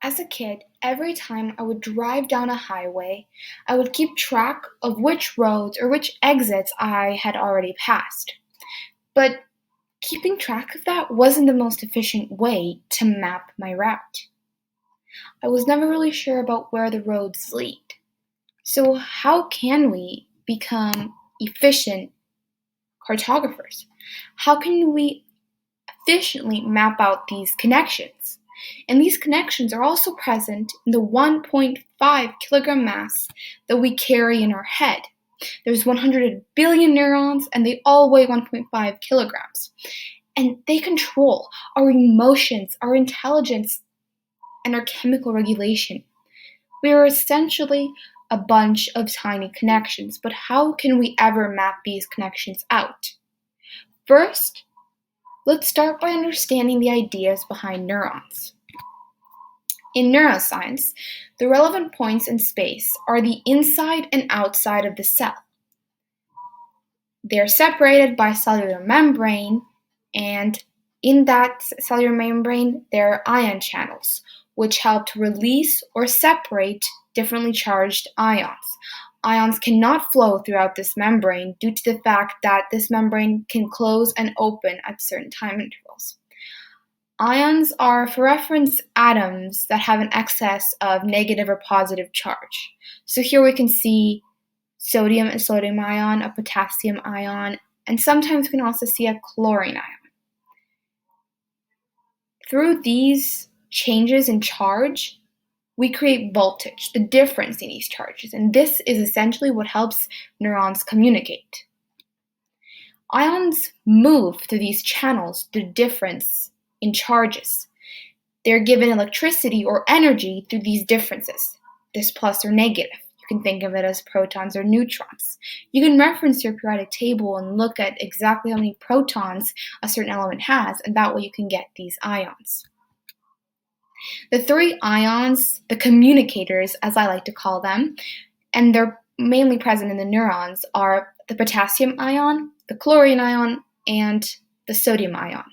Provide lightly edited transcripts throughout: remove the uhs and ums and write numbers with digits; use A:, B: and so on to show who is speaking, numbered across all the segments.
A: As a kid, every time I would drive down a highway, I would keep track of which roads or which exits I had already passed. But keeping track of that wasn't the most efficient way to map my route. I was never really sure about where the roads lead. So, how can we become efficient cartographers? How can we efficiently map out these connections? And these connections are also present in the 1.5 kilogram mass that we carry in our head. There's 100 billion neurons, and they all weigh 1.5 kilograms. And they control our emotions, our intelligence, and our chemical regulation. We are essentially a bunch of tiny connections, but how can we ever map these connections out? First, let's start by understanding the ideas behind neurons. In neuroscience, the relevant points in space are the inside and outside of the cell. They are separated by cellular membrane, and in that cellular membrane, there are ion channels, which help to release or separate differently charged ions. Ions cannot flow throughout this membrane due to the fact that this membrane can close and open at certain time intervals. Ions are, for reference, atoms that have an excess of negative or positive charge. So here we can see sodium and sodium ion, a potassium ion, and sometimes we can also see a chlorine ion. Through these changes in charge, we create voltage, the difference in these charges, and this is essentially what helps neurons communicate. Ions move through these channels through difference in charges. They're given electricity or energy through these differences, this plus or negative. You can think of it as protons or neutrons. You can reference your periodic table and look at exactly how many protons a certain element has, and that way you can get these ions. The three ions, the communicators as I like to call them, and they're mainly present in the neurons, are the potassium ion, the chlorine ion, and the sodium ion.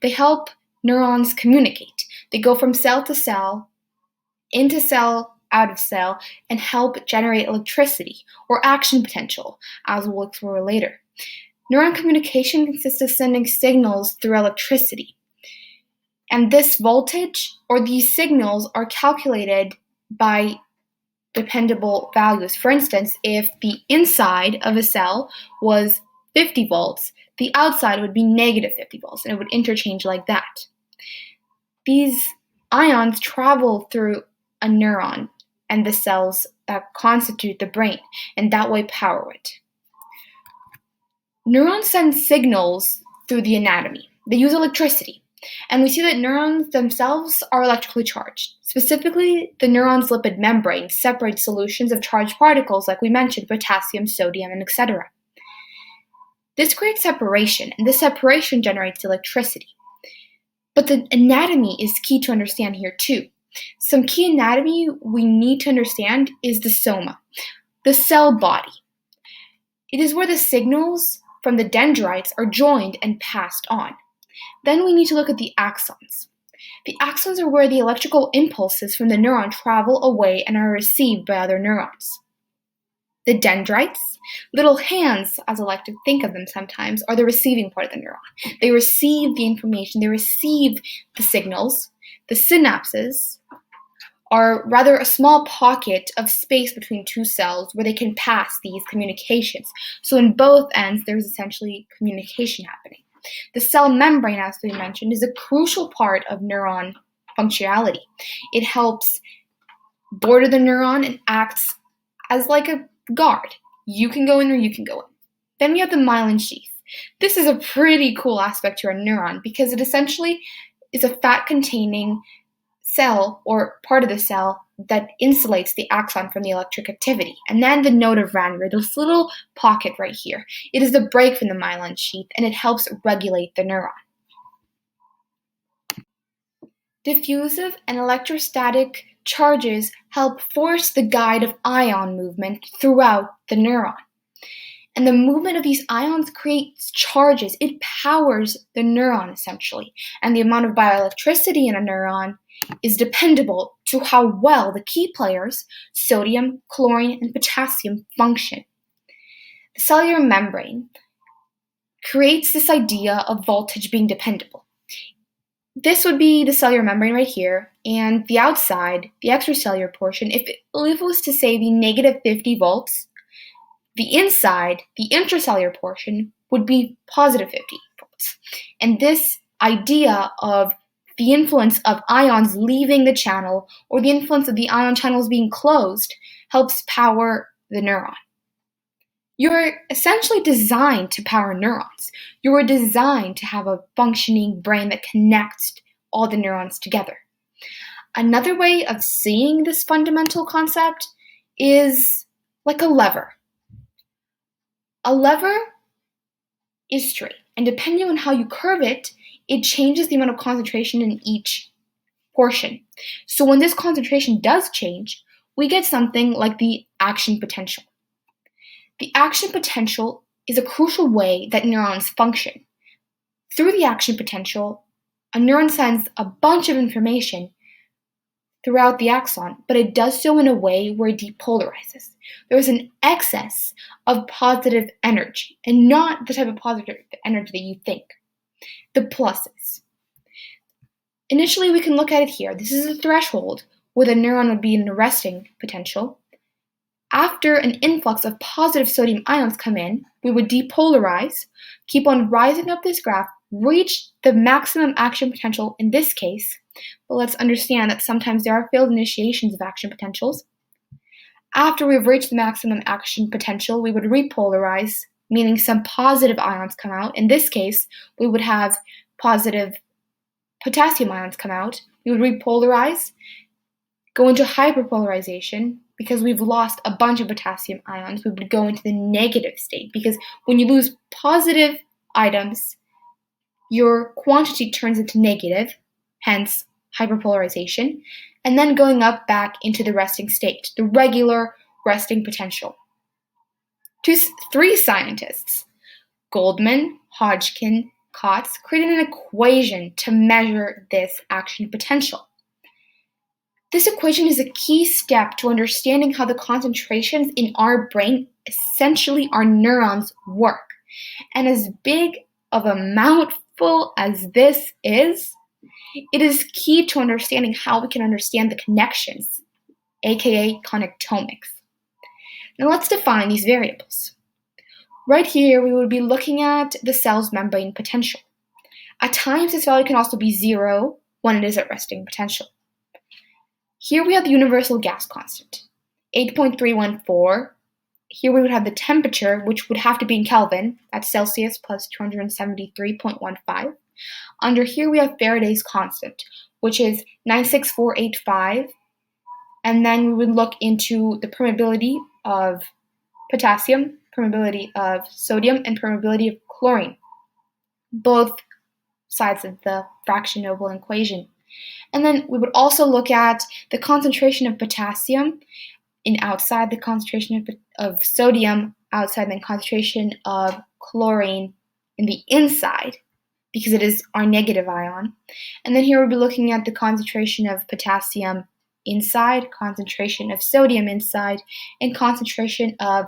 A: They help neurons communicate. They go from cell to cell, into cell, out of cell, and help generate electricity or action potential, as we'll explore later. Neuron communication consists of sending signals through electricity. And this voltage or these signals are calculated by dependable values. For instance, if the inside of a cell was 50 volts, the outside would be negative 50 volts, and it would interchange like that. These ions travel through a neuron and the cells that constitute the brain, and that way power it. Neurons send signals through the anatomy. They use electricity. And we see that neurons themselves are electrically charged. Specifically, the neuron's lipid membrane separates solutions of charged particles like we mentioned, potassium, sodium, and etc. This creates separation, and this separation generates electricity. But the anatomy is key to understand here too. Some key anatomy we need to understand is the soma, the cell body. It is where the signals from the dendrites are joined and passed on. Then we need to look at the axons. The axons are where the electrical impulses from the neuron travel away and are received by other neurons. The dendrites, little hands, as I like to think of them sometimes, are the receiving part of the neuron. They receive the information, they receive the signals. The synapses are rather a small pocket of space between two cells where they can pass these communications. So in both ends, there's essentially communication happening. The cell membrane, as we mentioned, is a crucial part of neuron functionality. It helps border the neuron and acts as like a guard. You can go in or you can go in. Then we have the myelin sheath. This is a pretty cool aspect to our neuron because it essentially is a fat-containing cell or part of the cell that insulates the axon from the electric activity. And then the node of Ranvier, this little pocket right here. It is the break from the myelin sheath, and it helps regulate the neuron. Diffusive and electrostatic charges help force the guide of ion movement throughout the neuron. And the movement of these ions creates charges. It powers the neuron, essentially. And the amount of bioelectricity in a neuron is dependable to how well the key players, sodium, chlorine, and potassium, function. The cellular membrane creates this idea of voltage being dependable. This would be the cellular membrane right here, and the outside, the extracellular portion, if it was to say be negative 50 volts, the inside, the intracellular portion, would be positive 50 volts. And this idea of the influence of ions leaving the channel or the influence of the ion channels being closed helps power the neuron. You're essentially designed to power neurons. You were designed to have a functioning brain that connects all the neurons together. Another way of seeing this fundamental concept is like a lever. A lever is straight, and depending on how you curve it, it changes the amount of concentration in each portion. So when this concentration does change, we get something like the action potential. The action potential is a crucial way that neurons function. Through the action potential, a neuron sends a bunch of information throughout the axon, but it does so in a way where it depolarizes. There is an excess of positive energy, and not the type of positive energy that you think. The pluses. Initially, we can look at it here. This is a threshold where the neuron would be in a resting potential. After an influx of positive sodium ions come in, we would depolarize, keep on rising up this graph, reach the maximum action potential in this case, but let's understand that sometimes there are failed initiations of action potentials. After we've reached the maximum action potential, we would repolarize, meaning some positive ions come out. In this case, we would have positive potassium ions come out. We would repolarize, go into hyperpolarization. Because we've lost a bunch of potassium ions, we would go into the negative state. Because when you lose positive items, your quantity turns into negative, hence hyperpolarization, and then going up back into the resting state, the regular resting potential. Three scientists, Goldman, Hodgkin, Kotz, created an equation to measure this action potential. This equation is a key step to understanding how the concentrations in our brain, essentially our neurons, work. And as big of a mouthful as this is, it is key to understanding how we can understand the connections, aka connectomics. Now let's define these variables. Right here, we would be looking at the cell's membrane potential. At times, this value can also be 0 when it is at resting potential. Here we have the universal gas constant, 8.314. Here we would have the temperature, which would have to be in Kelvin, at Celsius plus 273.15. Under here we have Faraday's constant, which is 96485. And then we would look into the permeability of potassium, permeability of sodium, and permeability of chlorine, both sides of the fraction-noble equation. And then we would also look at the concentration of potassium outside, the concentration of sodium outside, and the concentration of chlorine in the inside, because it is our negative ion. And then here we'll be looking at the concentration of potassium inside, concentration of sodium inside, and concentration of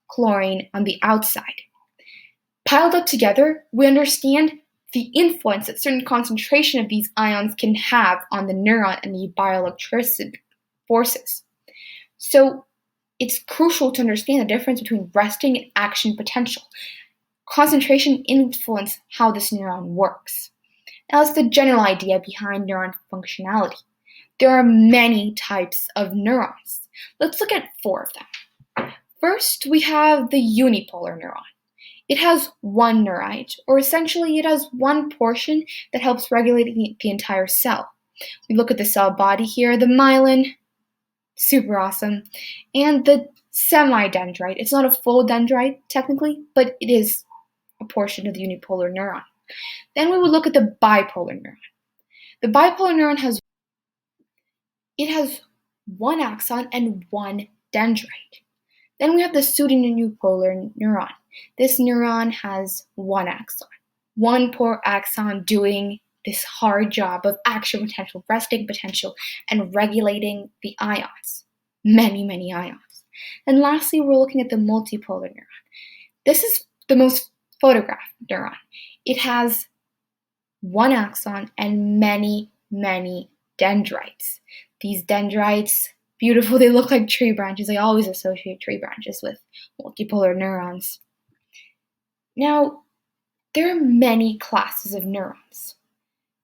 A: chlorine on the outside. Piled up together, we understand the influence that certain concentration of these ions can have on the neuron and the bioelectric forces. So it's crucial to understand the difference between resting and action potential. Concentration influences how this neuron works. Now that's the general idea behind neuron functionality. There are many types of neurons. Let's look at 4 of them. First, we have the unipolar neuron. It has one neurite, or essentially it has one portion that helps regulate the entire cell. We look at the cell body here, the myelin, super awesome, and the semidendrite. It's not a full dendrite technically, but it is a portion of the unipolar neuron. Then we would look at the bipolar neuron. The bipolar neuron has one axon and one dendrite. Then we have the pseudounipolar neuron. This neuron has one axon. One poor axon doing this hard job of action potential, resting potential, and regulating the ions. Many ions. And lastly, we're looking at the multipolar neuron. This is the most photographed neuron. It has one axon and many dendrites. These dendrites, beautiful, they look like tree branches. I always associate tree branches with multipolar neurons. Now, there are many classes of neurons.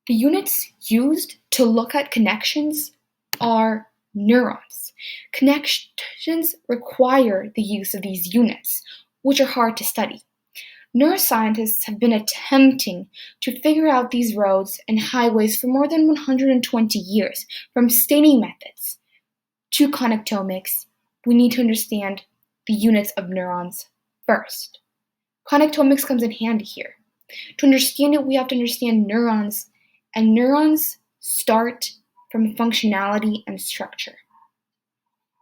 A: The units used to look at connections are neurons. Connections require the use of these units, which are hard to study. Neuroscientists have been attempting to figure out these roads and highways for more than 120 years. From staining methods to connectomics, we need to understand the units of neurons first. Connectomics comes in handy here. To understand it, we have to understand neurons, and neurons start from functionality and structure.